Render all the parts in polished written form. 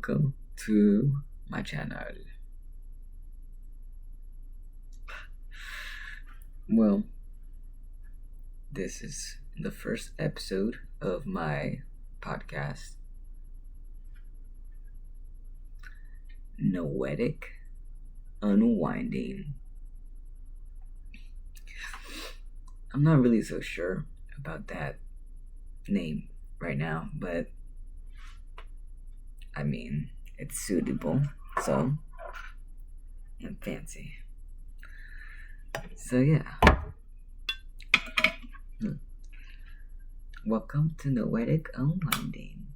welcome to my channel. Well, this is the first episode of my podcast, Noetic, Unwinding. I'm not really so sure about that name right now, but I mean, it's suitable, so, and fancy. So yeah. Welcome to Noetic Unwinding.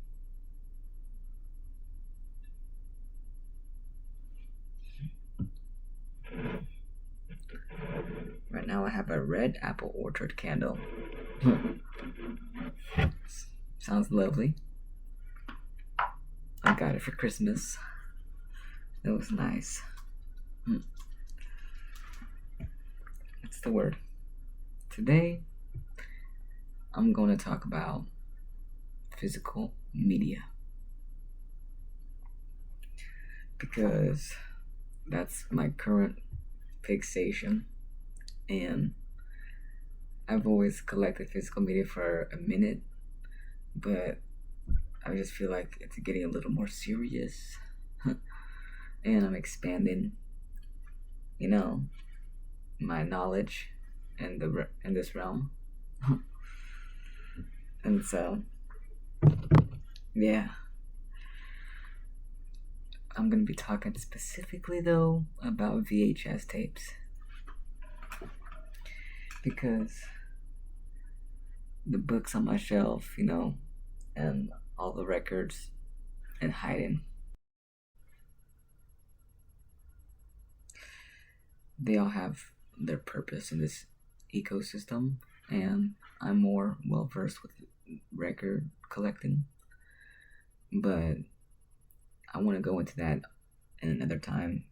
Right now I have a red apple orchard candle. Sounds lovely. I got it for Christmas. It was nice. That's the word. Today, I'm going to talk about physical media. Because that's my current fixation. And I've always collected physical media for a minute, but I just feel like it's getting a little more serious. And I'm expanding, my knowledge in this realm. And so, yeah. I'm going to be talking specifically, though, about VHS tapes. Because the books on my shelf, and all the records and hiding, they all have their purpose in this ecosystem, and I'm more well versed with record collecting, but I want to go into that in another time,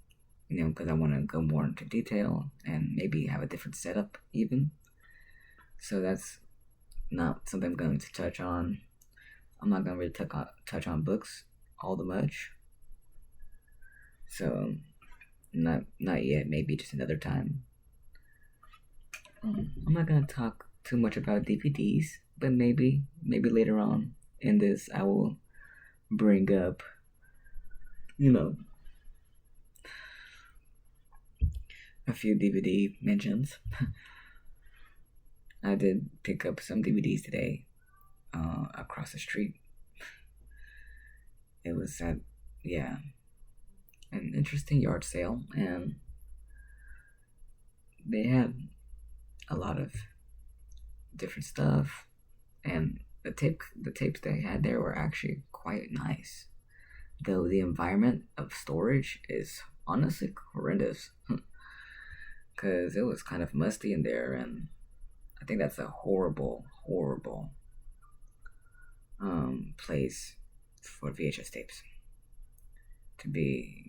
because I want to go more into detail and maybe have a different setup even. So that's not something I'm going to touch on. I'm not going to really touch on books all that much. So not yet, maybe just another time. I'm not going to talk too much about DVDs, but maybe later on in this I will bring up, a few DVD mentions. I did pick up some DVDs today across the street. It was at, an interesting yard sale, and they had a lot of different stuff, and the tapes they had there were actually quite nice, though the environment of storage is honestly horrendous. Because it was kind of musty in there, and I think that's a horrible place for VHS tapes to be.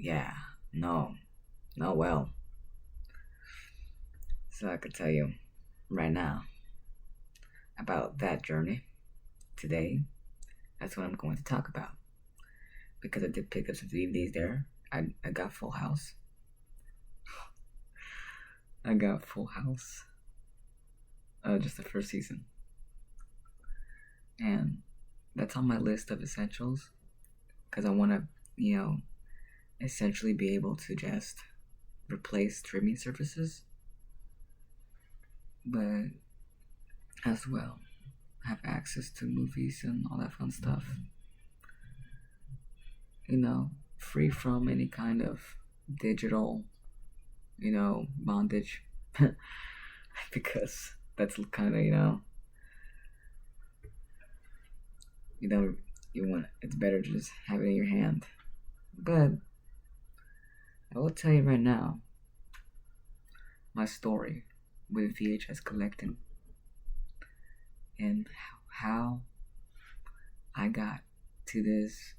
Well. So I could tell you right now about that journey today. That's what I'm going to talk about, because I did pick up some DVDs there. I got Full House. I got Full House. Just the first season. And that's on my list of essentials, because I want to, essentially be able to just replace streaming services, but as well have access to movies and all that fun stuff. Free from any kind of digital, bondage. Because that's kind of, it's better to just have it in your hand. But I will tell you right now my story with VHS collecting and how I got to this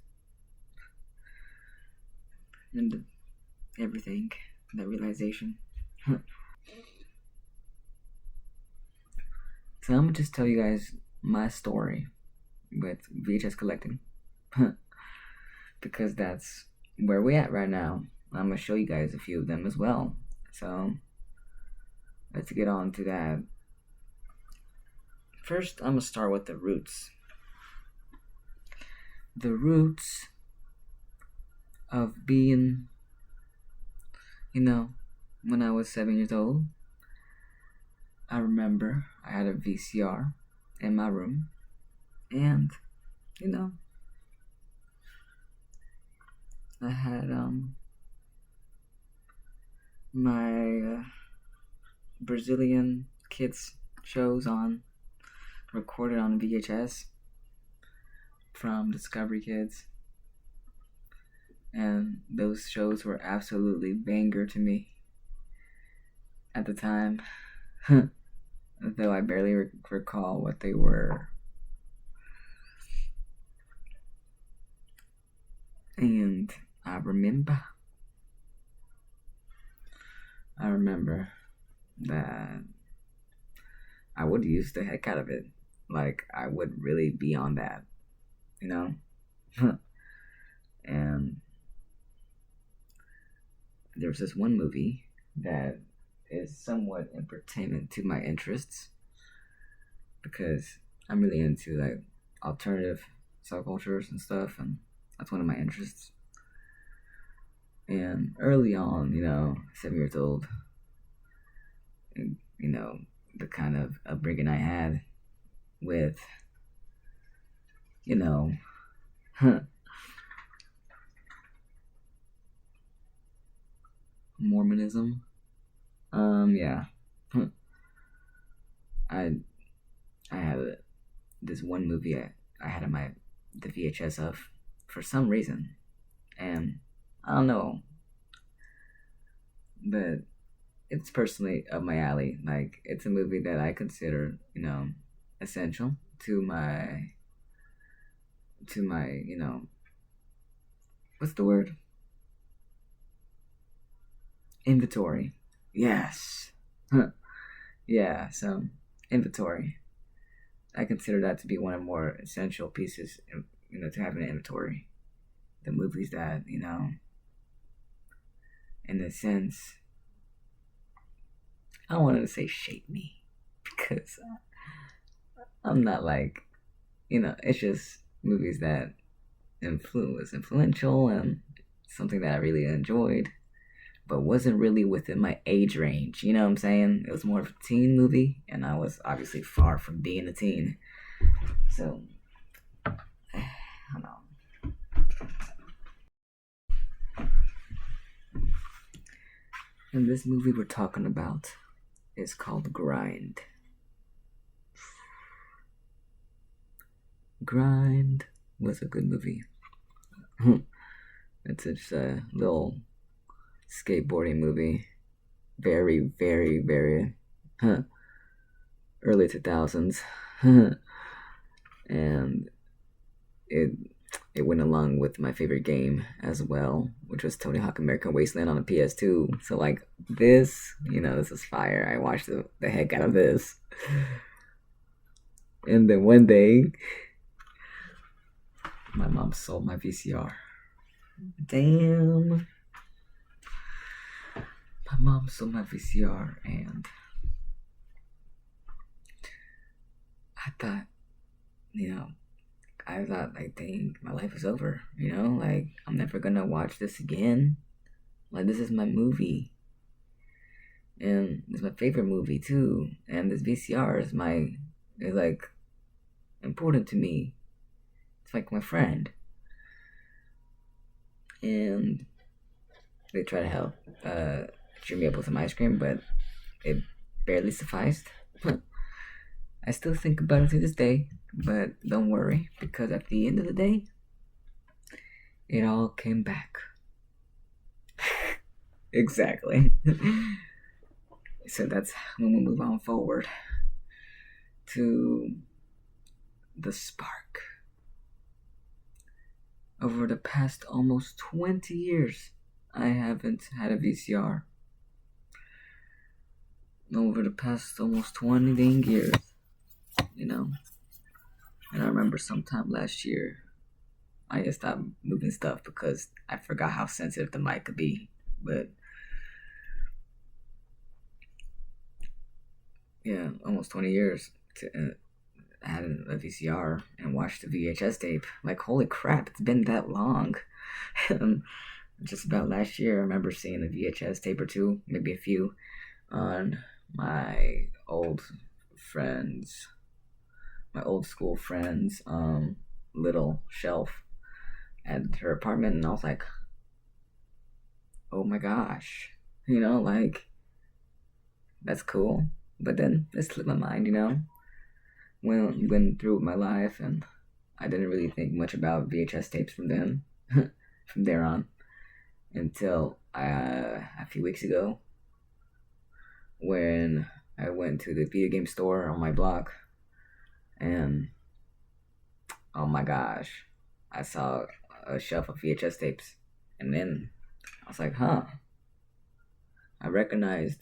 and everything, that realization. So I'm gonna just tell you guys my story with VHS collecting. because that's where we at right now. I'm gonna show you guys a few of them as well. So let's get on to that. First, I'm gonna start with the roots. The roots of being, when I was 7 years old, I remember I had a VCR in my room, and I had my Brazilian kids shows on, recorded on VHS from Discovery Kids, and those shows were absolutely banger to me at the time, though I barely recall what they were. And I remember that I would use the heck out of it. Like, I would really be on that, And there was this one movie that is somewhat pertinent to my interests, because I'm really into like alternative subcultures and stuff, and that's one of my interests. And early on, 7 years old, and, the kind of upbringing I had with, Mormonism. Yeah. I had this one movie I had on the VHS of for some reason, and I don't know, but it's personally up my alley. Like, it's a movie that I consider, essential to my, what's the word? Inventory. Yes. Yeah, so inventory. I consider that to be one of the more essential pieces, to have an inventory. The movies that, in a sense, I don't want to say shape me, because I'm not like, it's just movies that was influential and something that I really enjoyed, but wasn't really within my age range. You know what I'm saying? It was more of a teen movie, and I was obviously far from being a teen. So, I don't know. And this movie we're talking about is called Grind. Grind was a good movie. It's just a little skateboarding movie. Very, very, very early 2000s. And it went along with my favorite game as well, which was Tony Hawk American Wasteland on a PS2. So like this, this is fire. I watched the heck out of this. And then one day, my mom sold my VCR. Damn. My mom sold my VCR, and I thought, like, dang, my life is over, like, I'm never gonna watch this again. Like, this is my movie. And it's my favorite movie, too. And this VCR is like, important to me. It's like my friend. And they try to help cheer me up with some ice cream, but it barely sufficed. I still think about it to this day, but don't worry, because at the end of the day, it all came back. Exactly. So that's when we move on forward to the spark. Over the past almost 20 years, I haven't had a VCR. Over the past almost 20 dang years, And I remember sometime last year, I just stopped moving stuff because I forgot how sensitive the mic could be. But yeah, almost 20 years to had a VCR and watched the VHS tape. Like, holy crap, it's been that long. Just about last year, I remember seeing a VHS tape or two, maybe a few, on my old friends, my old school friends, little shelf at her apartment, and I was like, oh my gosh, like, that's cool. But then it slipped my mind, went through my life, and I didn't really think much about VHS tapes from then, from there on, until a few weeks ago, when I went to the video game store on my block, and oh my gosh, I saw a shelf of VHS tapes, and then I was like, huh. I recognized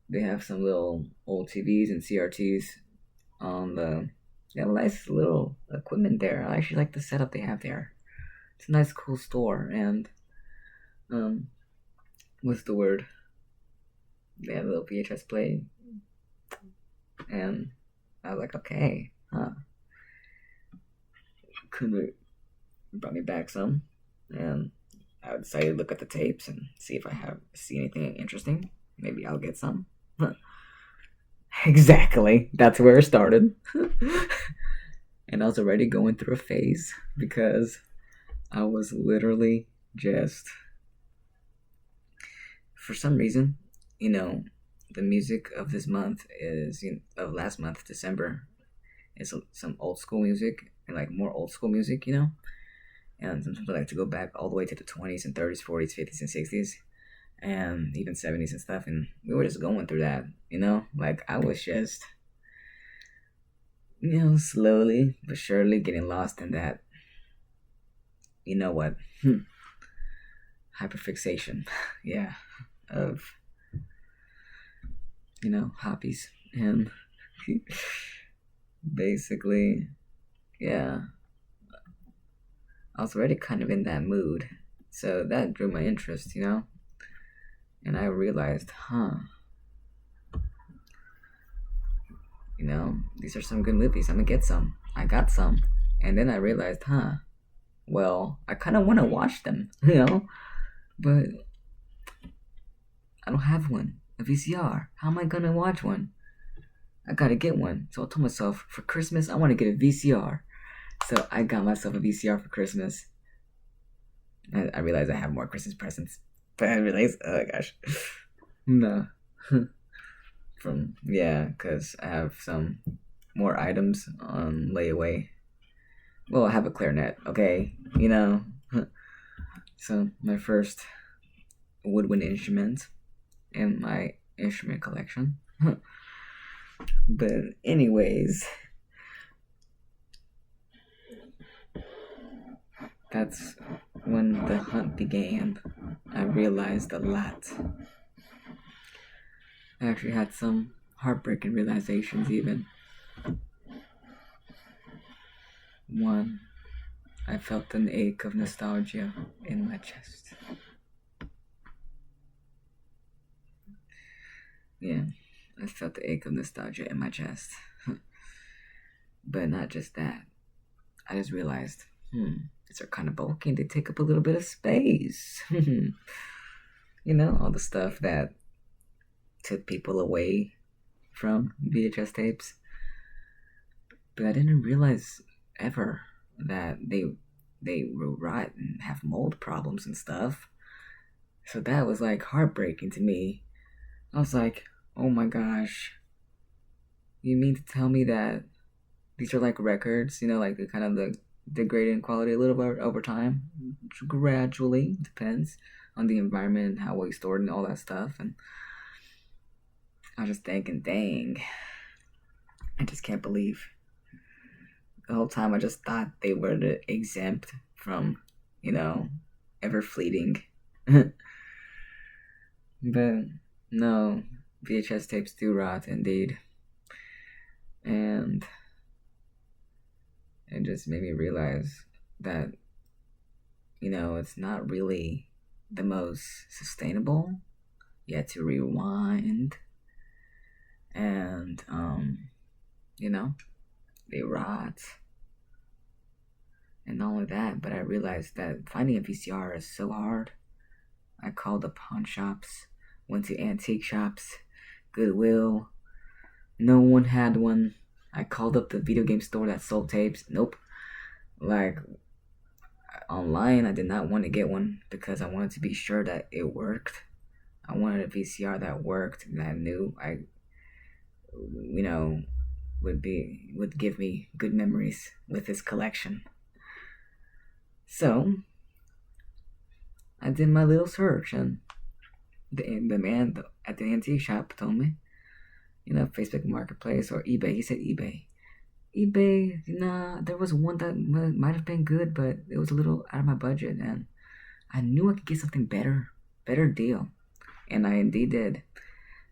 they have some little old TVs and CRTs on the. They have a nice little equipment there. I actually like the setup they have there. It's a nice, cool store, and what's the word? They have a little VHS play, and I was like, okay, huh. Couldn't brought me back some, and I decided to look at the tapes and see if I see anything interesting. Maybe I'll get some. Exactly. That's where it started. And I was already going through a phase because I was literally just, for some reason, the music of this month is, of last month, December, is some old school music, and like more old school music, and sometimes I like to go back all the way to the 20s and 30s, 40s, 50s, and 60s, and even 70s and stuff, and we were just going through that, like I was just, slowly but surely getting lost in that, what, hyperfixation, yeah, of, hobbies, and basically, yeah, I was already kind of in that mood, so that drew my interest, and I realized, these are some good movies, I'm gonna get some. I got some, and then I realized, well, I kind of want to watch them, but I don't have one, a VCR. How am I gonna watch one? I gotta get one. So I told myself, for Christmas, I want to get a VCR. So I got myself a VCR for Christmas. And I realized I have more Christmas presents. But I realized, oh gosh. No. Because I have some more items on layaway. Well, I have a clarinet, okay? So my first woodwind instrument in my instrument collection. But anyways, that's when the hunt began. I realized a lot. I actually had some heartbreaking realizations even. One, I felt an ache of nostalgia in my chest. Yeah, I felt the ache of nostalgia in my chest. But not just that. I just realized, these are kind of bulky and they take up a little bit of space. All the stuff that took people away from VHS tapes. But I didn't realize ever that they will rot and have mold problems and stuff. So that was like heartbreaking to me. I was like, oh my gosh, you mean to tell me that these are like records, like the kind of the degrading quality a little bit over time, gradually, depends on the environment, how well you stored and all that stuff. And I was just thinking, dang, I just can't believe. The whole time I just thought they were exempt from, ever fleeting. But no, VHS tapes do rot indeed. And it just made me realize that, it's not really the most sustainable. You had to rewind, and they rot. And not only that, but I realized that finding a VCR is so hard. I called the pawn shops, went to antique shops, Goodwill. No one had one. I called up the video game store that sold tapes. Nope. Like, online, I did not want to get one because I wanted to be sure that it worked. I wanted a VCR that worked and I knew would give me good memories with this collection. So I did my little search, and the man at the antique shop told me, Facebook Marketplace or eBay. He said eBay. eBay, nah, there was one that might have been good, but it was a little out of my budget, and I knew I could get something better deal, and I indeed did.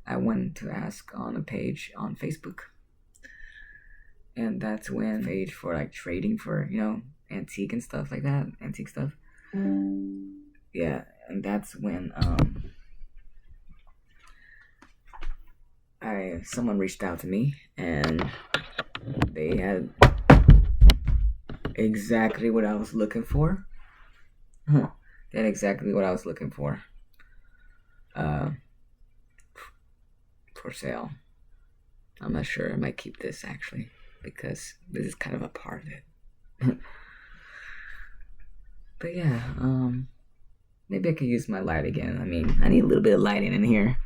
I went to ask on a page on Facebook, and that's when page for like trading for antique and stuff like that, antique stuff. Yeah, and that's when someone reached out to me, and they had exactly what I was looking for. They had exactly what I was looking for. For sale. I'm not sure. I might keep this actually because this is kind of a part of it. But yeah, maybe I could use my light again. I mean, I need a little bit of lighting in here.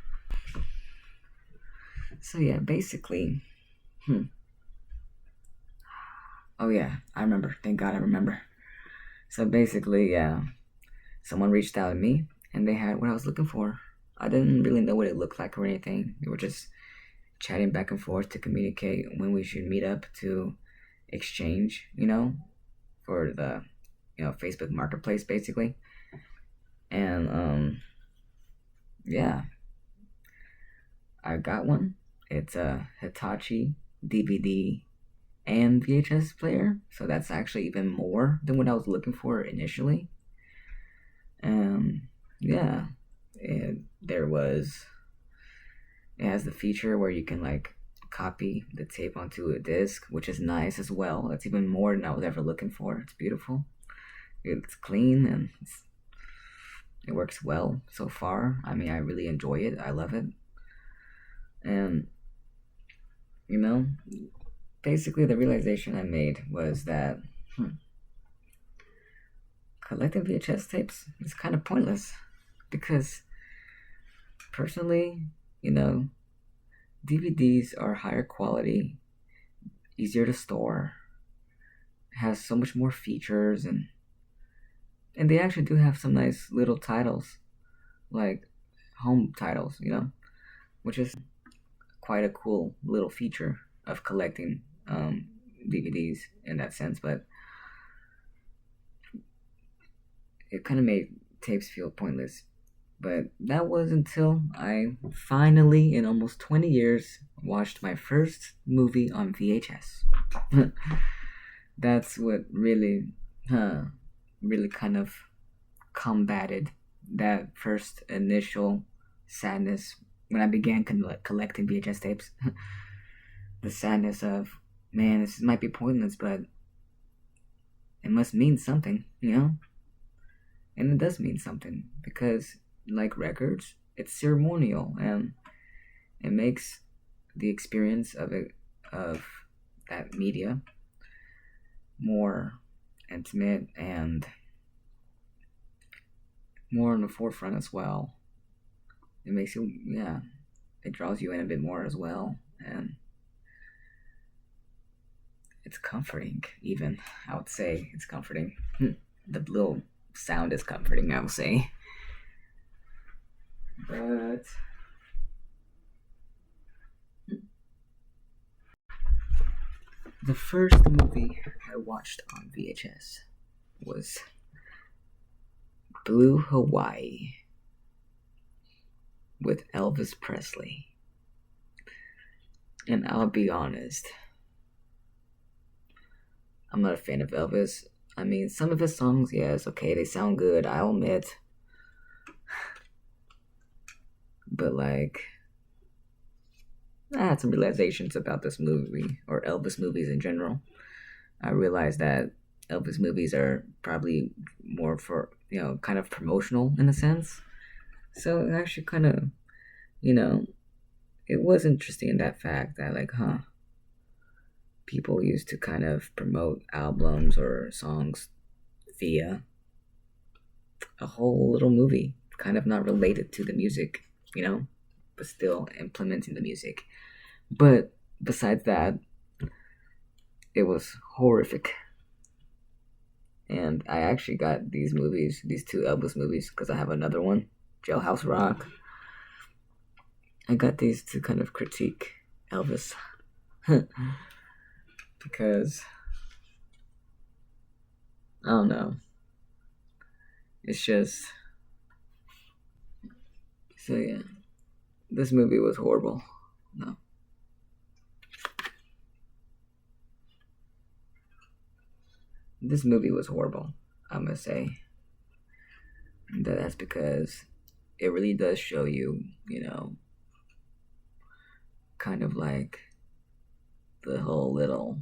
So yeah, basically, oh yeah, I remember. Thank God I remember. So basically, yeah, someone reached out to me and they had what I was looking for. I didn't really know what it looked like or anything. We were just chatting back and forth to communicate when we should meet up to exchange, for the, Facebook Marketplace, basically. And, yeah, I got one. It's a Hitachi DVD and VHS player, so that's actually even more than what I was looking for initially. Yeah, it has the feature where you can like copy the tape onto a disc, which is nice as well. That's even more than I was ever looking for. It's beautiful. It's clean and it works well so far. I mean, I really enjoy it. I love it. And basically the realization I made was that collecting VHS tapes is kind of pointless because personally, DVDs are higher quality, easier to store, has so much more features, and they actually do have some nice little titles, like home titles, which is quite a cool little feature of collecting DVDs in that sense. But it kind of made tapes feel pointless. But that was until I finally, in almost 20 years, watched my first movie on VHS. That's what really kind of combated that first initial sadness when I began collecting VHS tapes. The sadness of, man, this might be pointless, but it must mean something, And it does mean something because, like records, it's ceremonial and it makes the experience of that media more intimate and more in the forefront as well. It makes you, it draws you in a bit more as well, and it's comforting. Even I would say it's comforting. The little sound is comforting, I would say. But the first movie I watched on VHS was Blue Hawaii with Elvis Presley. And I'll be honest, I'm not a fan of Elvis. I mean, some of his songs, yes, okay, they sound good, I'll admit. But like, I had some realizations about this movie or Elvis movies in general. I realized that Elvis movies are probably more for, kind of promotional in a sense. So it actually kind of, you know, it was interesting in that fact that, like, people used to kind of promote albums or songs via a whole little movie, kind of not related to the music, but still implementing the music. But besides that, it was horrific. And I actually got these movies, these two Elvis movies, because I have another one, Jailhouse Rock. I got these to kind of critique Elvis. Because, I don't know. It's just. So, yeah. This movie was horrible. No. This movie was horrible, I must say. That's because it really does show you, kind of like the whole little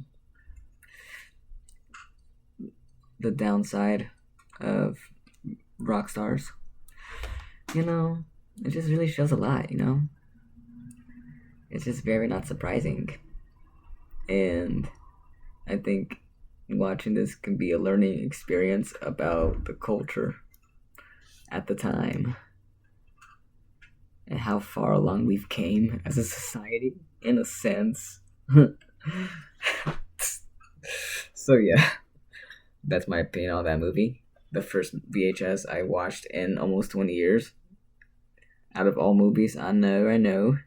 the downside of rock stars. It just really shows a lot, It's just very not surprising. And I think watching this can be a learning experience about the culture at the time and how far along we've came as a society in a sense. So yeah, that's my opinion on that movie. The first VHS I watched in almost 20 years. Out of all movies, I know,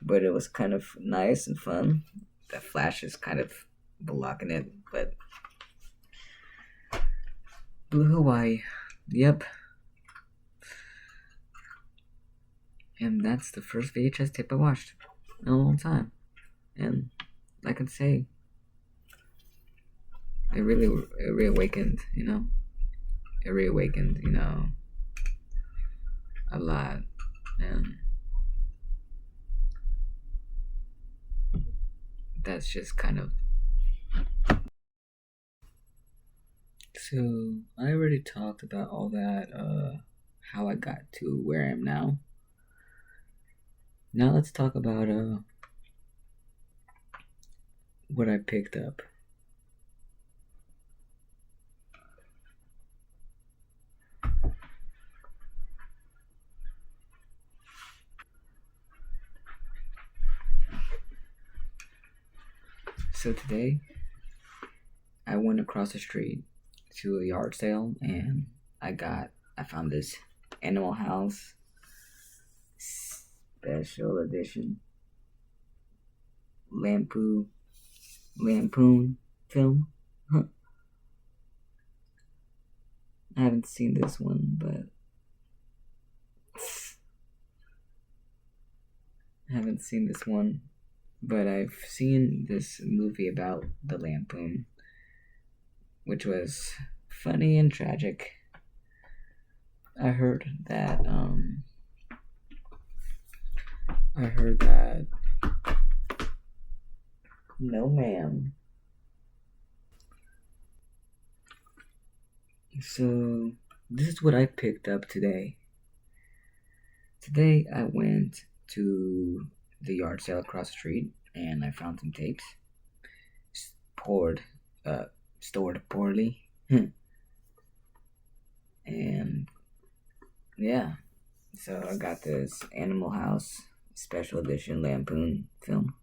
but it was kind of nice and fun. The Flash is kind of blocking it, but Blue Hawaii, yep. And that's the first VHS tape I watched in a long time, and I can say it reawakened, It reawakened, a lot, and that's just kind of. So I already talked about all that, how I got to where I am now. Now let's talk about what I picked up. So today, I went across the street to a yard sale and I found this Animal House special edition lampoon film. I haven't seen this one, but I've seen this movie about the lampoon, which was funny and tragic. I heard that no ma'am. So this is what I picked up today. Today I went to the yard sale across the street and I found some tapes. Stored poorly. And yeah, so I got this Animal House special edition lampoon film,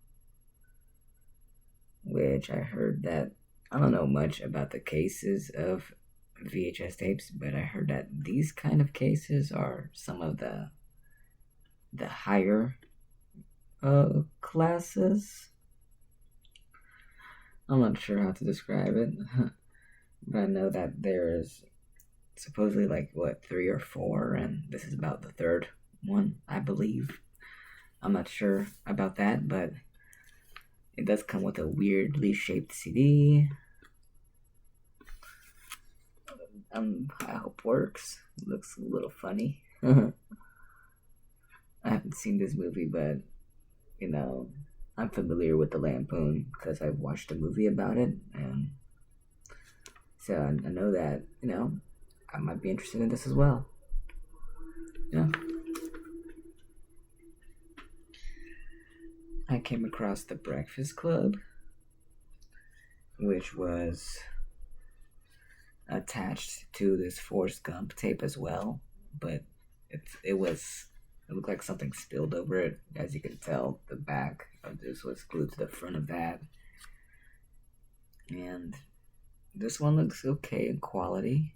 which I heard that I don't know much about the cases of VHS tapes, but I heard that these kind of cases are some of the higher classes. I'm not sure how to describe it, but I know that there's supposedly like 3 or 4, and this is about the third one, I believe. I'm not sure about that, but it does come with a weirdly shaped CD. I hope works. It looks a little funny. I haven't seen this movie, but you know, I'm familiar with the Lampoon because I've watched a movie about it, and so I know that I might be interested in this as well. Yeah, I came across The Breakfast Club, which was attached to this Forrest Gump tape as well, but it looked like something spilled over it. As you can tell, the back of this was glued to the front of that, and this one looks okay in quality.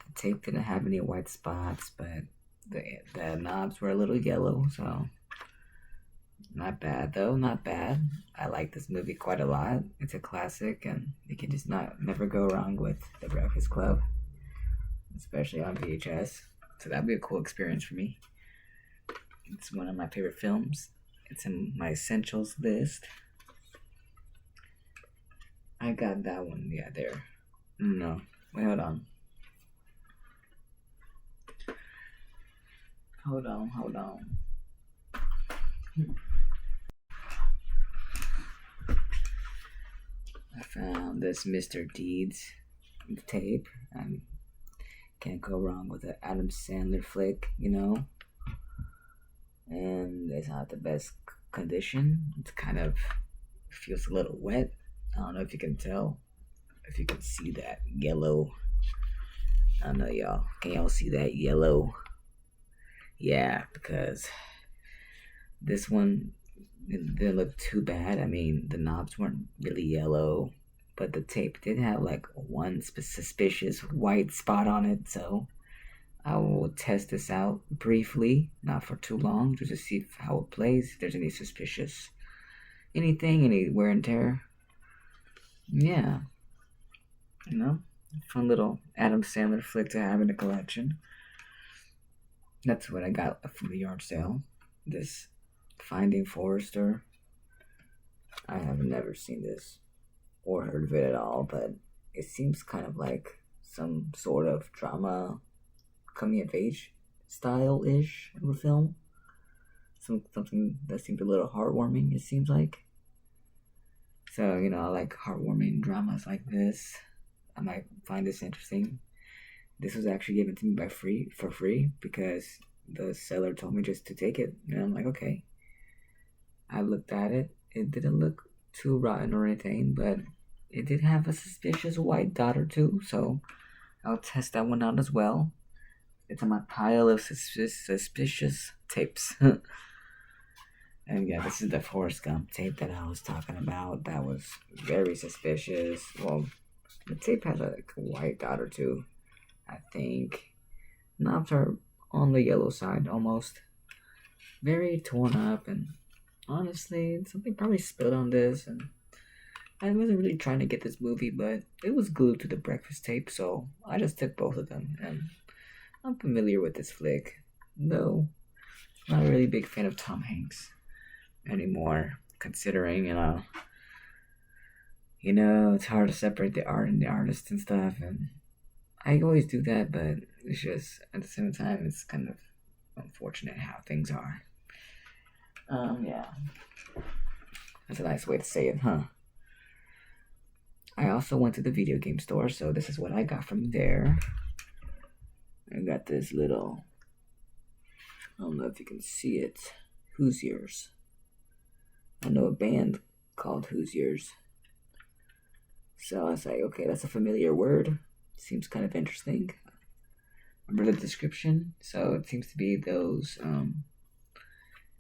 The tape didn't have any white spots, but the knobs were a little yellow, so not bad though, not bad. I like this movie quite a lot. It's a classic, and you can just never go wrong with The Breakfast Club, especially on VHS. So that'd be a cool experience for me. It's one of my favorite films. It's in my essentials list. I got that one, yeah, there. No, wait, hold on. Hold on. I found this Mr. Deeds tape. I can't go wrong with an Adam Sandler flick, And it's not the best condition. It's kind of feels a little wet. I don't know if you can tell. If you can see that yellow. I don't know, y'all. Can y'all see that yellow? Yeah, because this one it didn't look too bad. I mean, the knobs weren't really yellow, but the tape did have like one suspicious white spot on it. So I will test this out briefly, not for too long, just to see how it plays. If there's any suspicious anything, any wear and tear. Yeah, fun little Adam Sandler flick to have in the collection. That's what I got from the yard sale. This Finding Forrester. I have never seen this or heard of it at all, but it seems kind of like some sort of drama, coming of age style ish of a film. Something that seemed a little heartwarming, it seems like. So, I like heartwarming dramas like this. I might find this interesting. This was actually given to me for free because the seller told me just to take it. And I'm like, okay. I looked at it. It didn't look too rotten or anything, but it did have a suspicious white dot or two, so I'll test that one out as well. It's on my pile of suspicious tapes. And yeah, this is the Forrest Gump tape that I was talking about. That was very suspicious. Well, the tape has like a white dot or two, I think. Knobs are on the yellow side almost. Very torn up, and honestly, something probably spilled on this, and I wasn't really trying to get this movie, but it was glued to the breakfast tape, so I just took both of them, and I'm familiar with this flick, though not a really big fan of Tom Hanks anymore, considering, it's hard to separate the art and the artist and stuff, and I always do that, but it's just, at the same time, it's kind of unfortunate how things are. Yeah. That's a nice way to say it, huh? I also went to the video game store, so this is what I got from there. I got this little, I don't know if you can see it, Who's Yours. I know a band called Who's Yours. So I was like, okay, that's a familiar word. Seems kind of interesting. I read the description, so it seems to be those,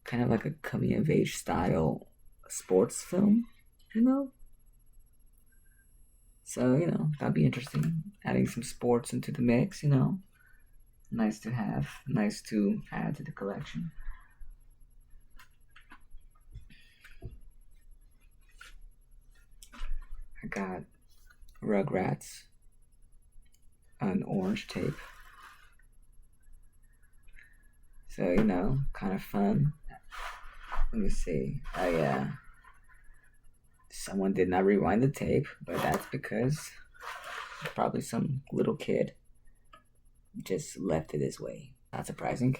kind of like a coming of age style sports film, So, that'd be interesting. Adding some sports into the mix, Nice to have. Nice to add to the collection. I got Rugrats, an orange tape. So, kind of fun. Let me see. Oh, yeah. Someone did not rewind the tape, but that's because probably some little kid just left it this way. Not surprising.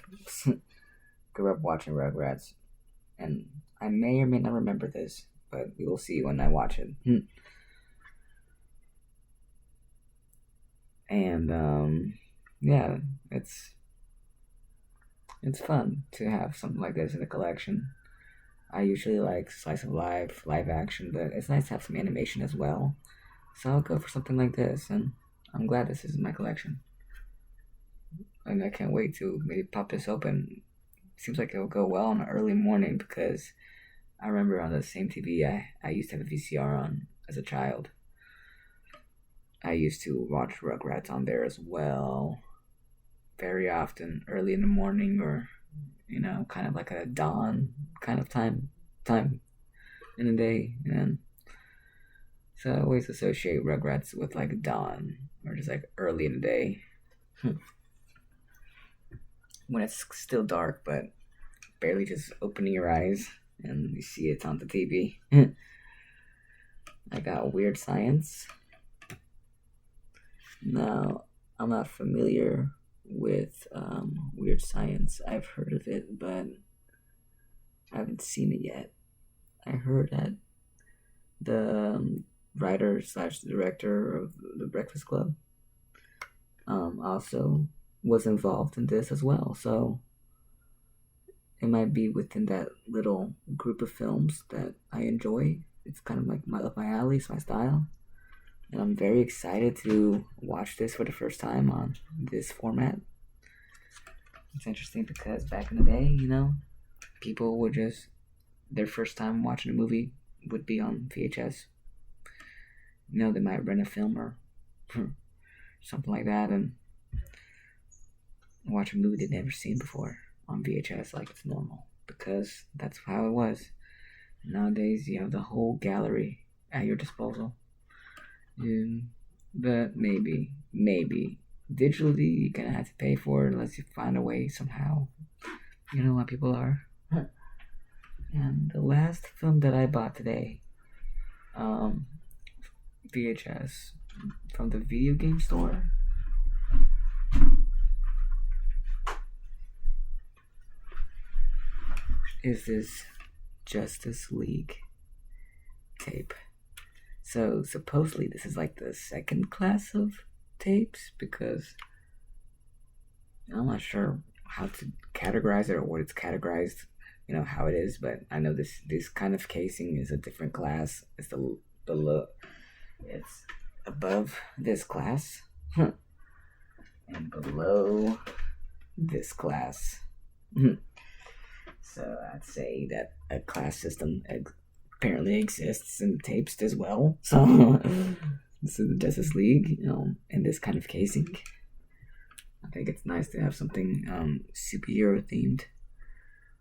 Grew up watching Rugrats, and I may or may not remember this, but we will see when I watch it. And yeah, it's fun to have something like this in the collection. I usually like slice of live action, but it's nice to have some animation as well. So I'll go for something like this, and I'm glad this is in my collection. And I can't wait to maybe pop this open. Seems like it'll go well in the early morning because I remember on the same TV I used to have a VCR on as a child. I used to watch Rugrats on there as well, very often, early in the morning, or kind of like a dawn kind of time in the day. And so I always associate Rugrats with like dawn or just like early in the day. When it's still dark, but barely just opening your eyes and you see it's on the TV. I got Weird Science. Now, I'm not familiar with Weird Science. I've heard of it, but I haven't seen it yet. I heard that the writer slash director of The Breakfast Club also was involved in this as well. So it might be within that little group of films that I enjoy. It's kind of like up my alley, it's my style. And I'm very excited to watch this for the first time on this format. It's interesting because back in the day, people would just, their first time watching a movie would be on VHS. They might rent a film or something like that and watch a movie they've never seen before on VHS like it's normal, because that's how it was. Nowadays, you have the whole gallery at your disposal. But maybe digitally you're gonna have to pay for it unless you find a way somehow. You know how people are. And the last film that I bought today, VHS from the video game store, is this Justice League tape. So supposedly this is like the second class of tapes, because I'm not sure how to categorize it or what it's categorized, how it is, but I know this kind of casing is a different class. It's the below, it's above this class and below this class. So I'd say that a class system apparently exists in tapes as well. So this is the Justice League, in this kind of casing. I think it's nice to have something superhero themed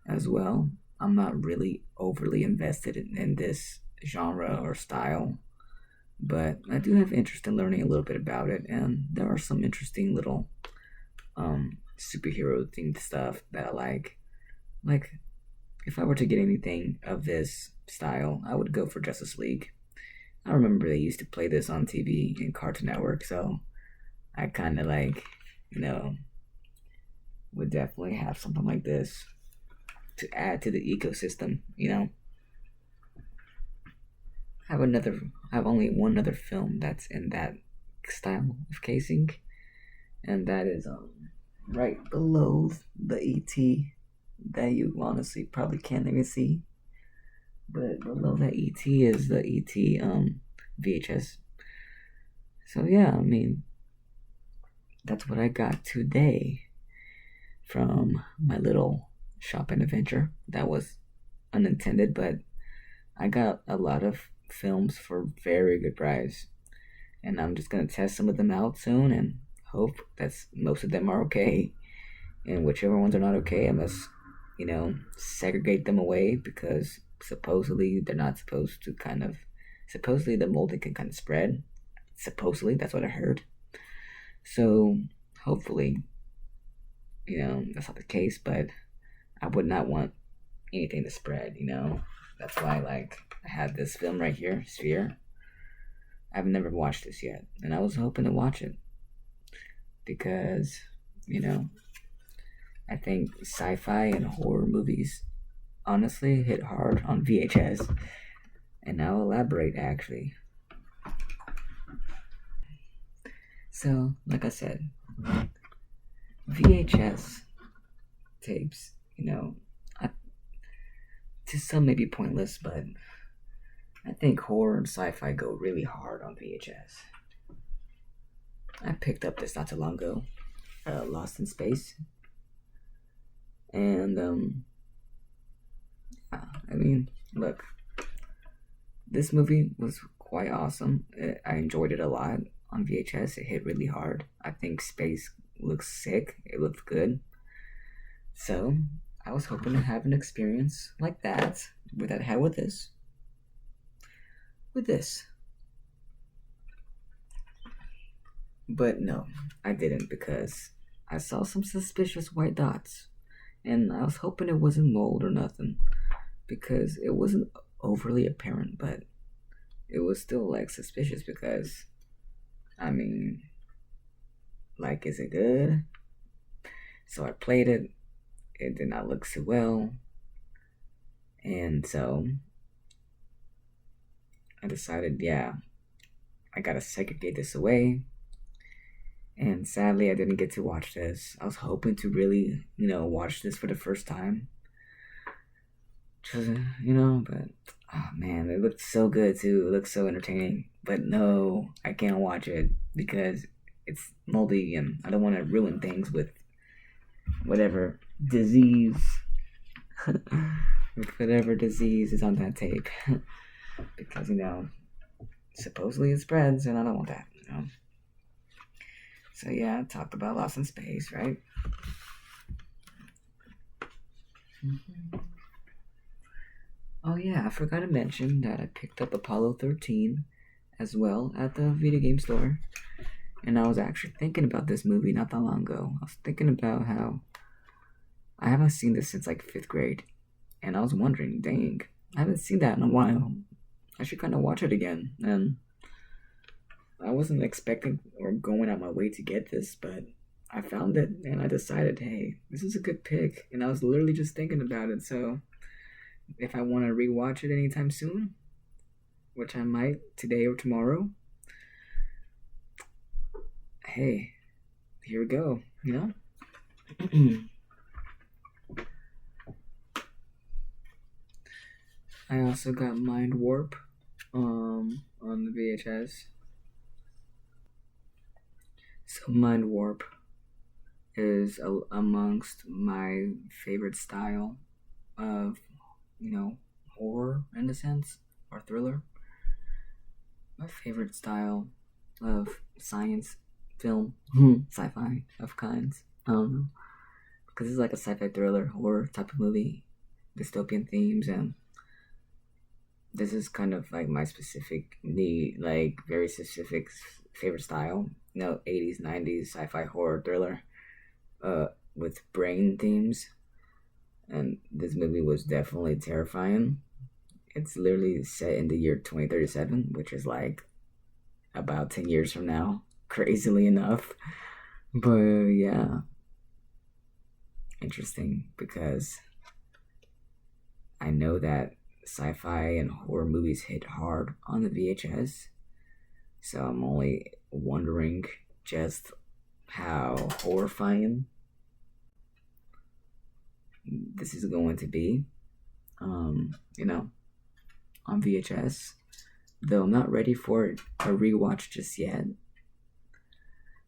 as well. I'm not really overly invested in this genre or style, but I do have interest in learning a little bit about it, and there are some interesting little superhero themed stuff that I like. Like, if I were to get anything of this style, I would go for Justice League. I remember they used to play this on TV in Cartoon Network, so I kind of would definitely have something like this to add to the ecosystem. Have only one other film that's in that style of casing, and that is right below the ET that you honestly probably can't even see. But below that ET is the ET VHS. So yeah, that's what I got today from my little shopping adventure. That was unintended, but I got a lot of films for very good price, and I'm just gonna test some of them out soon and hope that most of them are okay, and whichever ones are not okay, I must segregate them away, because supposedly they're not supposed to supposedly the molding can kind of spread. Supposedly, that's what I heard. So hopefully, that's not the case, but I would not want anything to spread, That's why, I have this film right here, Sphere. I've never watched this yet, and I was hoping to watch it because You know, I think sci-fi and horror movies honestly hit hard on VHS, and I'll elaborate actually. So, like I said, VHS tapes, I, to some may be pointless, but I think horror and sci-fi go really hard on VHS. I picked up this not too long ago, Lost in Space, and I mean, look, this movie was quite awesome. I enjoyed it a lot on VHS. It hit really hard. I think space looks sick. It looks good. So I was hoping to have an experience like that with that I had with this. With this. But no, I didn't because I saw some suspicious white dots. And I was hoping it wasn't mold or nothing. Because it wasn't overly apparent, but it was still like suspicious because I mean, like, is it good? So I played it. It did not look so well. And so I decided, yeah, I gotta segregate this away. And sadly, I didn't get to watch this. I was hoping to really, watch this for the first time. Just, but oh man, it looked so good too. It looked so entertaining. But no, I can't watch it because it's moldy and I don't want to ruin things with whatever disease. With whatever disease is on that tape. Because, supposedly it spreads and I don't want that. So yeah, I talked about Lost in Space, right? Mm-hmm. Oh yeah, I forgot to mention that I picked up Apollo 13 as well at the video game store. And I was actually thinking about this movie not that long ago. I was thinking about how I haven't seen this since like 5th grade. And I was wondering, dang, I haven't seen that in a while. I should kind of watch it again. And I wasn't expecting or going out my way to get this, but I found it and I decided, hey, this is a good pick. And I was literally just thinking about it. So if I want to rewatch it anytime soon, which I might today or tomorrow, hey, here we go, I also got Mind Warp on the VHS. So Mind Warp is amongst my favorite style of, horror in a sense, or thriller. My favorite style of science film, sci-fi of kinds. I don't know, because it's like a sci-fi thriller horror type of movie, dystopian themes, and this is kind of like my specific need, like very specific favorite style. 80s, 90s sci-fi horror thriller, with brain themes, and this movie was definitely terrifying. It's literally set in the year 2037, which is like about 10 years from now, crazily enough. But yeah, interesting because I know that sci-fi and horror movies hit hard on the VHS, so I'm only wondering just how horrifying this is going to be, on VHS. Though I'm not ready for a rewatch just yet.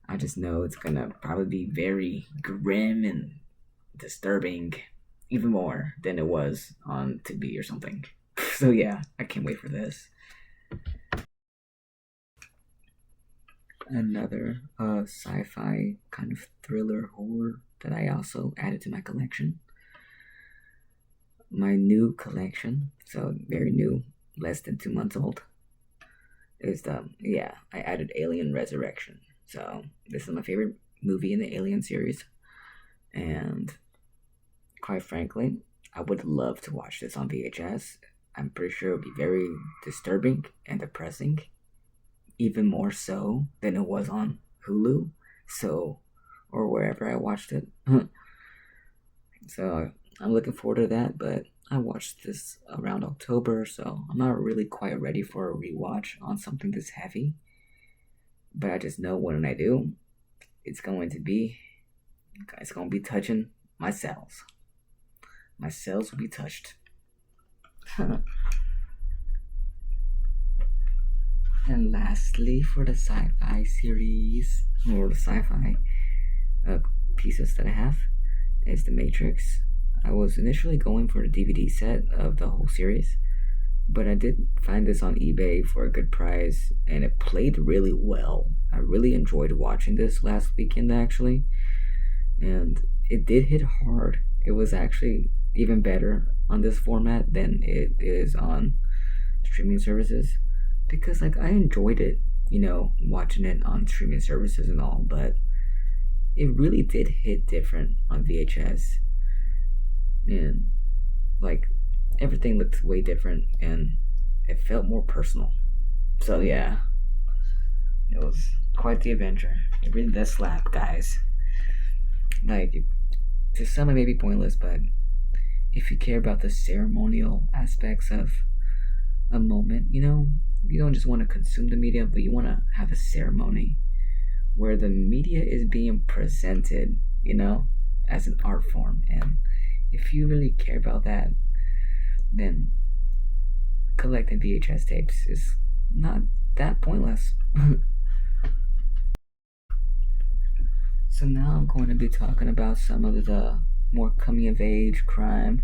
I just know it's gonna probably be very grim and disturbing, even more than it was on Tubi or something. So yeah, I can't wait for this. Another sci-fi kind of thriller horror that I also added to my collection. My new collection, so very new, less than 2 months old, is I added Alien Resurrection. So this is my favorite movie in the Alien series, and quite frankly, I would love to watch this on VHS. I'm pretty sure it would be very disturbing and depressing, even more so than it was on Hulu, or wherever I watched it. So I'm looking forward to that, but I watched this around October, so I'm not really quite ready for a rewatch on something this heavy. But I just know when I do, it's going to be touching my cells. My cells will be touched. And lastly, for the sci-fi series, or the sci-fi pieces that I have, is The Matrix. I was initially going for the DVD set of the whole series, but I did find this on eBay for a good price, and it played really well. I really enjoyed watching this last weekend, actually, and it did hit hard. It was actually even better on this format than it is on streaming services, because like I enjoyed it, watching it on streaming services and all, but it really did hit different on VHS, and like everything looked way different, and it felt more personal. So yeah, it was quite the adventure. It really does slap, guys. Like, to some it may be pointless, but if you care about the ceremonial aspects of a moment, you don't just want to consume the media, but you want to have a ceremony where the media is being presented, as an art form. And if you really care about that, then collecting VHS tapes is not that pointless. So now I'm going to be talking about some of the more coming of age crime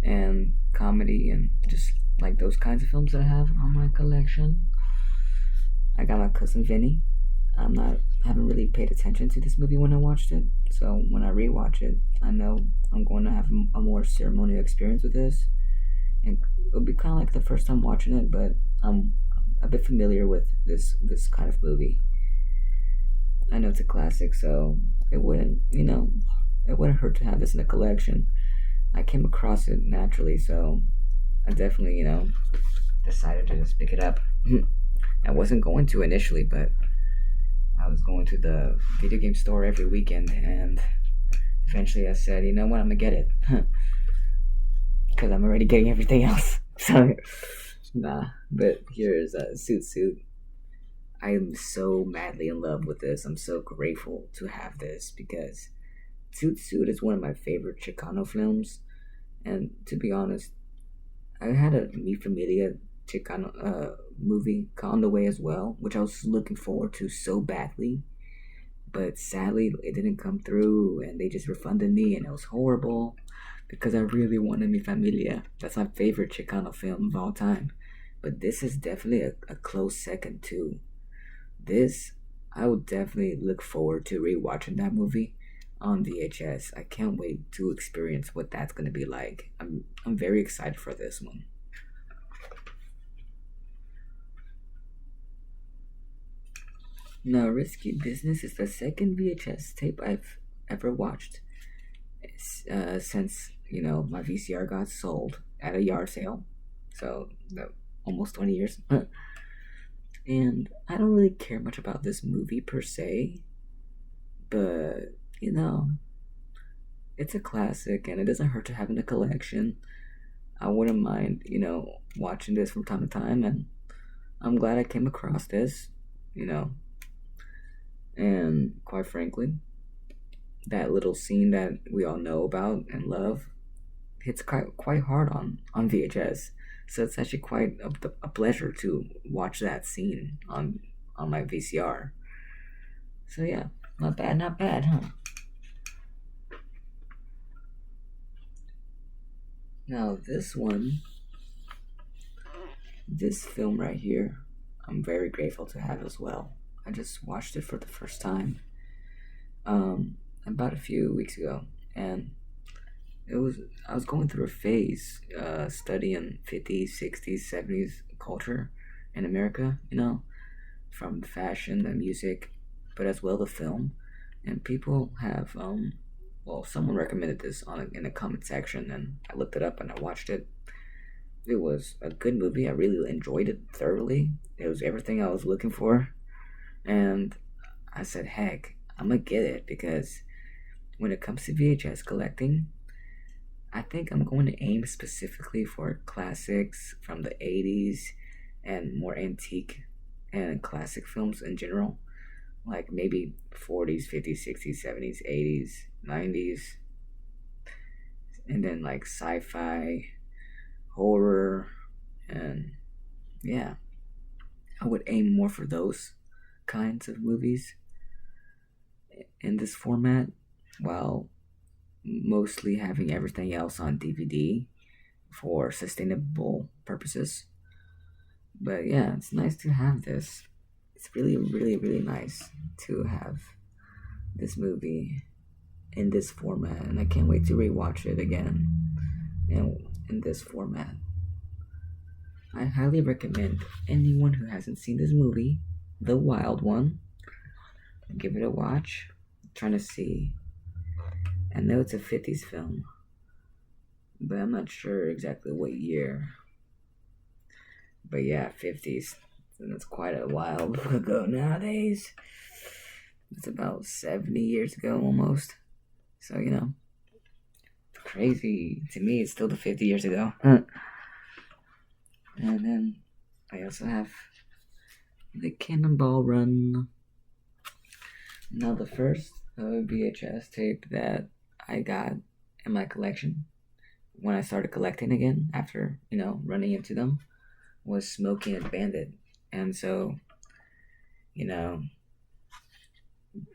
and comedy and just like those kinds of films that I have on my collection. I got my cousin Vinny. Haven't really paid attention to this movie when I watched it, so when I rewatch it, I know I'm going to have a more ceremonial experience with this, and it'll be kind of like the first time watching it, but I'm a bit familiar with this kind of movie. I know it's a classic, so it wouldn't hurt to have this in a collection. I came across it naturally, so I definitely, decided to just pick it up. I wasn't going to initially, but I was going to the video game store every weekend, and eventually I said, you know what, I'm gonna get it. Because I'm already getting everything else. So, but here's Suit. I am so madly in love with this. I'm so grateful to have this, because Suit is one of my favorite Chicano films. And to be honest, I had a Mi Familia Chicano movie on the way as well, which I was looking forward to so badly. But sadly, it didn't come through, and they just refunded me, and it was horrible, because I really wanted Mi Familia. That's my favorite Chicano film of all time. But this is definitely a close second too. This, I would definitely look forward to rewatching that movie on VHS. I can't wait to experience what that's going to be like. I'm very excited for this one. Now, Risky Business is the second VHS tape I've ever watched since, my VCR got sold at a yard sale. So, almost 20 years. And I don't really care much about this movie per se, but, it's a classic, and it doesn't hurt to have in a collection. I wouldn't mind, watching this from time to time, and I'm glad I came across this, and quite frankly, that little scene that we all know about and love hits quite hard on VHS. So it's actually quite a pleasure to watch that scene on my VCR. So yeah, not bad, huh? Now this film right here, I'm very grateful to have as well. I just watched it for the first time about a few weeks ago, and I was going through a phase studying 50s, 60s, 70s culture in America, from fashion and music, but as well the film. And people have someone recommended this in the comment section, and I looked it up and I watched it. It was a good movie. I really enjoyed it thoroughly. It was everything I was looking for, and I said, heck, I'm gonna get it, because when it comes to VHS collecting, I think I'm going to aim specifically for classics from the 80s and more antique and classic films in general. Like maybe 40s, 50s, 60s, 70s, 80s, 90s, and then like sci fi, horror, and yeah, I would aim more for those kinds of movies in this format while mostly having everything else on DVD for sustainable purposes. But yeah, it's nice to have this. It's really, really, really nice to have this movie in this format, and I can't wait to rewatch it again, in this format. I highly recommend anyone who hasn't seen this movie, The Wild One, give it a watch. I'm trying to see. I know it's a 50s film, but I'm not sure exactly what year. But yeah, 50s. And that's quite a while ago nowadays. It's about 70 years ago almost. So, it's crazy. To me, it's still the 50 years ago. And then I also have the Cannonball Run. Now, the first VHS tape that I got in my collection when I started collecting again after, running into them was Smokey and Bandit. And so, you know,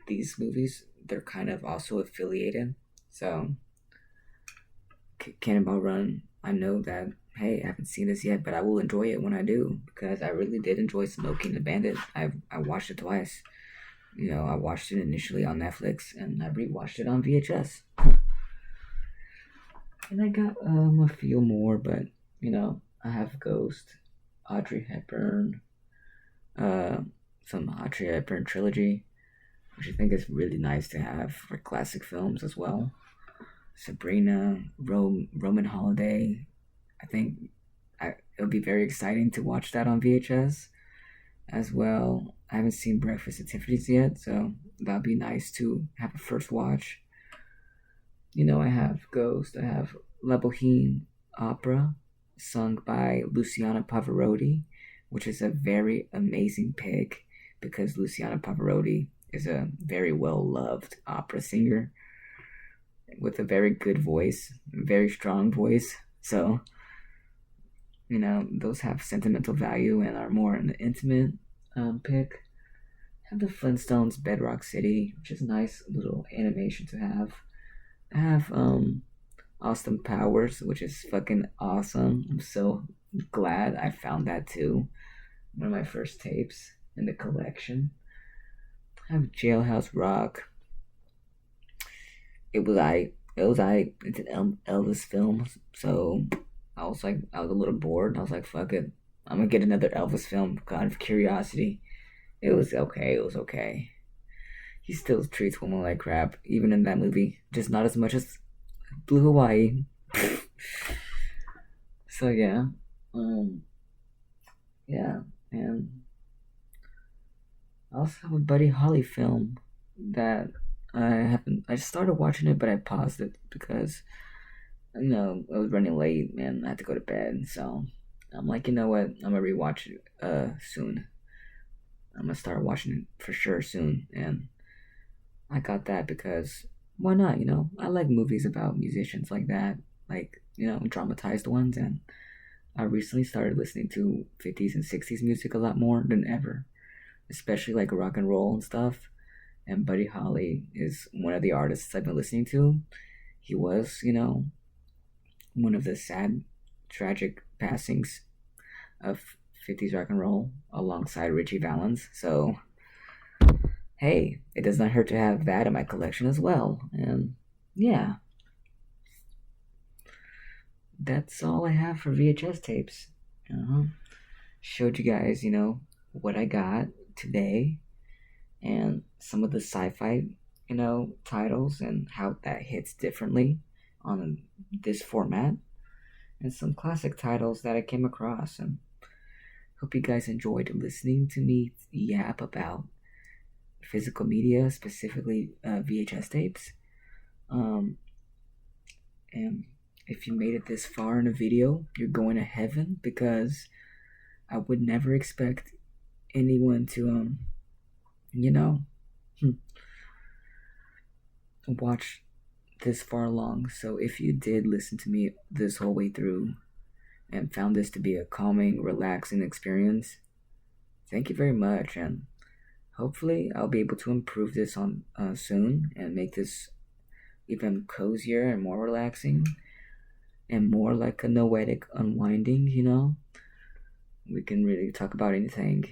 these movies, they're kind of also affiliated. So, Cannonball Run, I know that, hey, I haven't seen this yet, but I will enjoy it when I do because I really did enjoy Smokey and the Bandit. I watched it twice. I watched it initially on Netflix and I rewatched it on VHS. And I got a few more, but I have Ghost, Audrey Hepburn, some Audrey Hepburn trilogy, which I think is really nice to have for classic films as well. Sabrina, Roman Holiday. I think it'll be very exciting to watch that on VHS as well. I haven't seen Breakfast at Tiffany's yet, so that'll be nice to have a first watch. I have Ghost, I have La Boheme Opera, sung by Luciana Pavarotti, which is a very amazing pick because Luciana Pavarotti is a very well-loved opera singer with a very good voice, very strong voice. So, those have sentimental value and are more an intimate pick. I have the Flintstones Bedrock City, which is a nice little animation to have. I have Austin Powers, which is fucking awesome. I'm so glad I found that too. One of my first tapes in the collection. I have Jailhouse Rock. It was it's an Elvis film, so I was a little bored. I was like, fuck it, I'm gonna get another Elvis film out of curiosity. It was okay. He still treats women like crap, even in that movie. Just not as much as Blue Hawaii. So yeah, yeah, and I also have a Buddy Holly film that I started watching it, but I paused it because it was running late and I had to go to bed. So I'm like, you know what? I'm gonna rewatch it soon. I'm gonna start watching it for sure soon, and I got that because why not? I like movies about musicians like that, like dramatized ones, and I recently started listening to 50s and 60s music a lot more than ever, especially like rock and roll and stuff. And Buddy Holly is one of the artists I've been listening to. He was, one of the sad, tragic passings of 50s rock and roll alongside Richie Valens. So, hey, it does not hurt to have that in my collection as well. And yeah, that's all I have for VHS tapes. Showed you guys, what I got today and some of the sci-fi, titles and how that hits differently on this format, and some classic titles that I came across. And hope you guys enjoyed listening to me yap about physical media, specifically VHS tapes. Um, and if you made it this far in a video, you're going to heaven, because I would never expect anyone to you know watch this far along. So if you did listen to me this whole way through and found this to be a calming, relaxing experience, thank you very much, and hopefully I'll be able to improve this on soon and make this even cozier and more relaxing and more like a noetic unwinding. We can really talk about anything.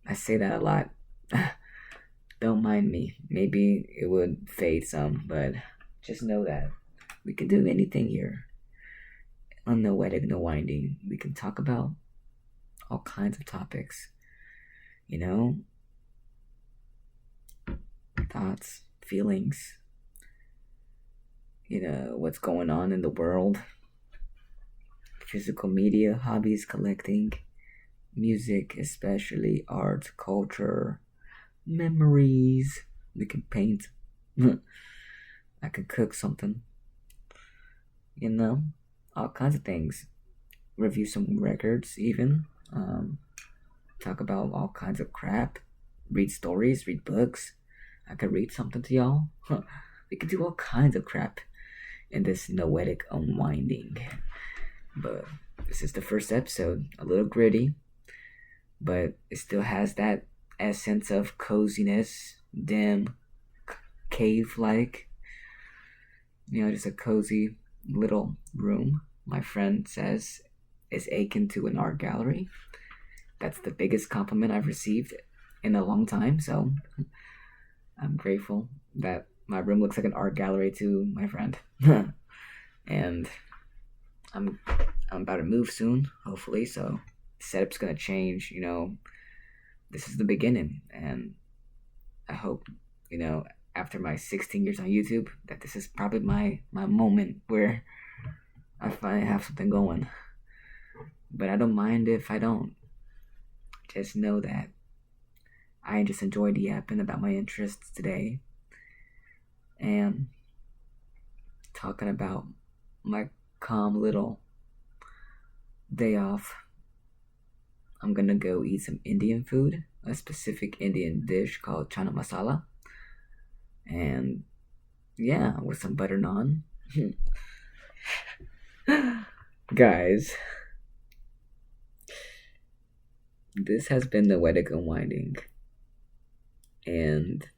I say that a lot. Don't mind me. Maybe it would fade some, but just know that we can do anything here on Noetic No Winding. We can talk about all kinds of topics, you know, thoughts, feelings, what's going on in the world, physical media, hobbies, collecting, music, especially art, culture, memories. We can paint. I can cook something, all kinds of things. Review some records, even. Talk about all kinds of crap. Read stories, read books. I could read something to y'all. We could do all kinds of crap in this noetic unwinding. But this is the first episode, a little gritty, but it still has that essence of coziness, dim, cave-like. Just a cozy little room. My friend says is akin to an art gallery. That's the biggest compliment I've received in a long time, so I'm grateful that my room looks like an art gallery to my friend. And I'm about to move soon, hopefully, so the setup's gonna change. This is the beginning, and I hope, after my 16 years on YouTube, that this is probably my moment where I finally have something going. But I don't mind if I don't. Just know that I just enjoyed yapping about my interests today and talking about my calm little day off. I'm gonna go eat some Indian food, a specific Indian dish called chana masala, and yeah, with some butter naan. Guys, this has been the Noetic Unwinding, and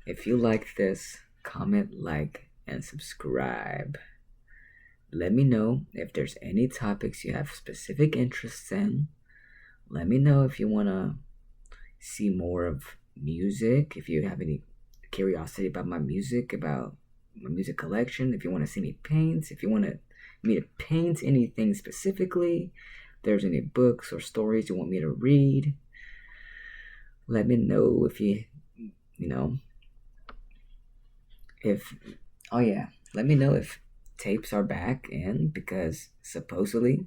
if you liked this, comment, like, and subscribe. Let me know if there's any topics you have specific interests in. Let me know if you want to see more of music, if you have any curiosity about my music, about my music collection, if you want to see me paint, if you want me to paint anything specifically, if there's any books or stories you want me to read. Let me know if let me know if tapes are back in, because supposedly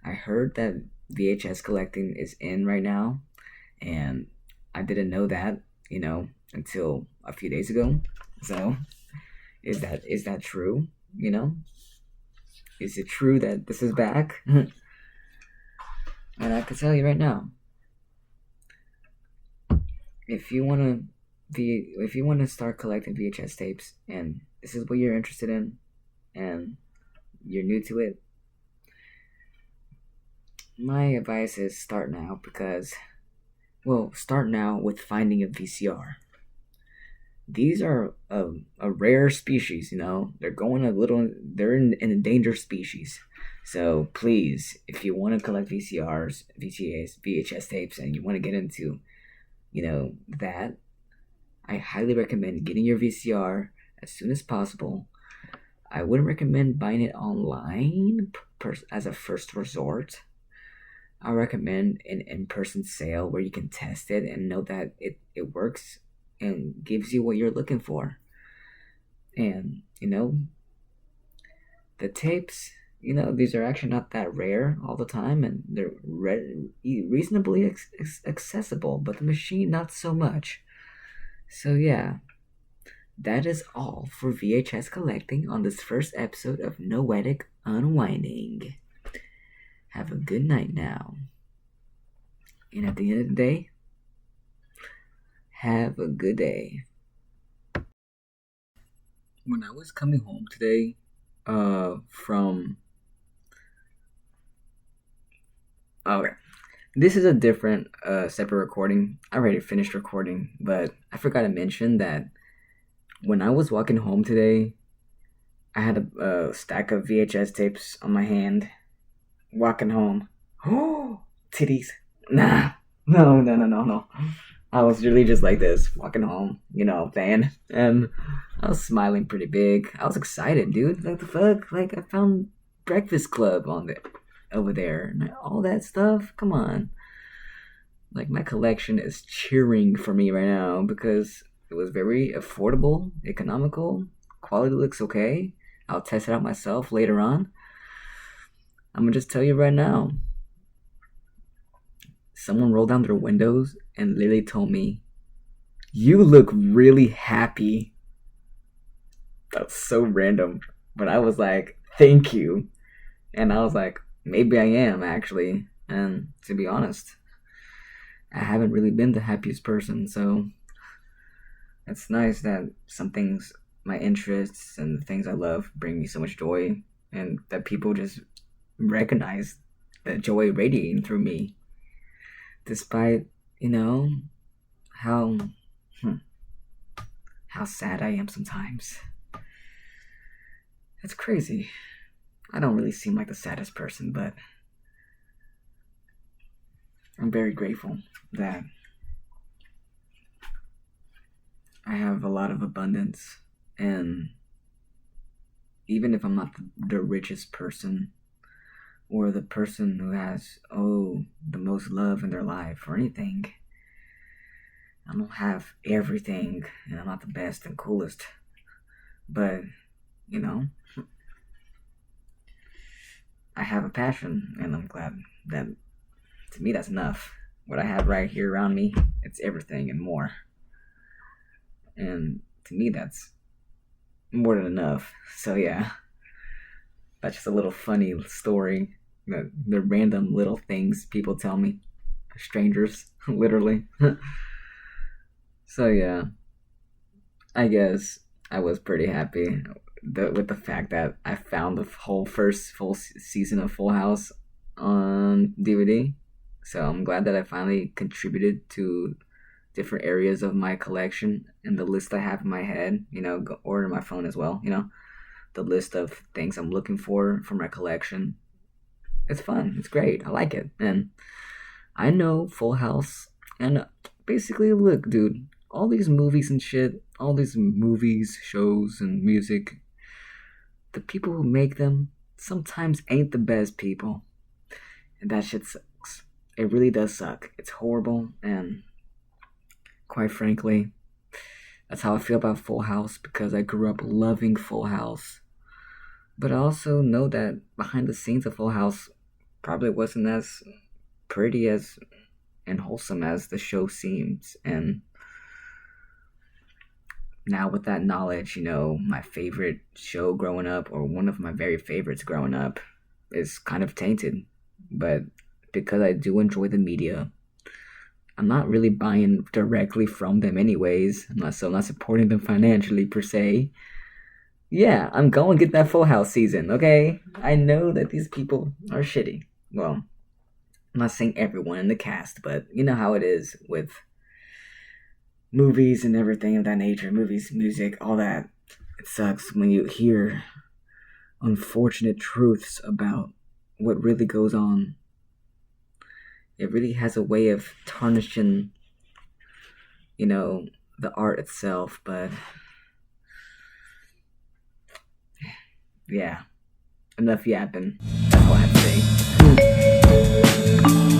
I heard that VHS collecting is in right now, and I didn't know that, until a few days ago. So, is that true? Is it true that this is back? And I can tell you right now, if you want to start collecting VHS tapes, and this is what you're interested in, and you're new to it, my advice is start now, start now with finding a VCR. These are a rare species, they're an endangered species. So please, if you want to collect VCRs, VHS tapes, and you want to get into, that, I highly recommend getting your VCR as soon as possible. I wouldn't recommend buying it online as a first resort. I recommend an in-person sale where you can test it and know that it works and gives you what you're looking for. And, the tapes, these are actually not that rare all the time, and they're reasonably accessible, but the machine, not so much. So, yeah, that is all for VHS collecting on this first episode of Noetic Unwinding. Have a good night now. And at the end of the day, have a good day. When I was coming home today, from... Okay. This is a different, separate recording. I already finished recording, but I forgot to mention that when I was walking home today, I had a stack of VHS tapes on my hand, walking home. Oh, titties. Nah. No. I was really just like this, walking home, van. And I was smiling pretty big. I was excited, dude. Like, the fuck? Like, I found Breakfast Club over there. And all that stuff. Come on. Like, my collection is cheering for me right now because it was very affordable, economical. Quality looks okay. I'll test it out myself later on. I'm gonna just tell you right now. Someone rolled down their windows and literally told me, "You look really happy." That's so random. But I was like, "Thank you." And I was like, maybe I am, actually. And to be honest, I haven't really been the happiest person, so it's nice that some things, my interests and the things I love, bring me so much joy, and that people just recognize the joy radiating through me. Despite, how sad I am sometimes. It's crazy. I don't really seem like the saddest person, but I'm very grateful that I have a lot of abundance, and even if I'm not the richest person, or the person who has, the most love in their life or anything, I don't have everything, and I'm not the best and coolest, but, I have a passion, and I'm glad that, to me, that's enough. What I have right here around me, it's everything and more. And to me, that's more than enough. So yeah, that's just a little funny story. The random little things people tell me. Strangers, literally. So yeah, I guess I was pretty happy with the fact that I found the whole first full season of Full House on DVD. So I'm glad that I finally contributed to different areas of my collection and the list I have in my head, or in my phone as well, the list of things I'm looking for my collection. It's fun. It's great. I like it. And I know Full House, and basically, look, dude, all these movies and shit, all these movies, shows, and music, the people who make them sometimes ain't the best people. And that shit sucks. It really does suck. It's horrible, and quite frankly, that's how I feel about Full House, because I grew up loving Full House. But I also know that behind the scenes of Full House probably wasn't as pretty as and wholesome as the show seems. And now with that knowledge, my favorite show growing up, or one of my very favorites growing up, is kind of tainted. But because I do enjoy the media, I'm not really buying directly from them anyways. I'm not supporting them financially per se. Yeah, I'm going to get that Full House season, okay? I know that these people are shitty. Well, I'm not saying everyone in the cast, but you know how it is with movies and everything of that nature. Movies, music, all that. It sucks when you hear unfortunate truths about what really goes on. It really has a way of tarnishing, the art itself, but yeah, enough yapping. That's all I have to say.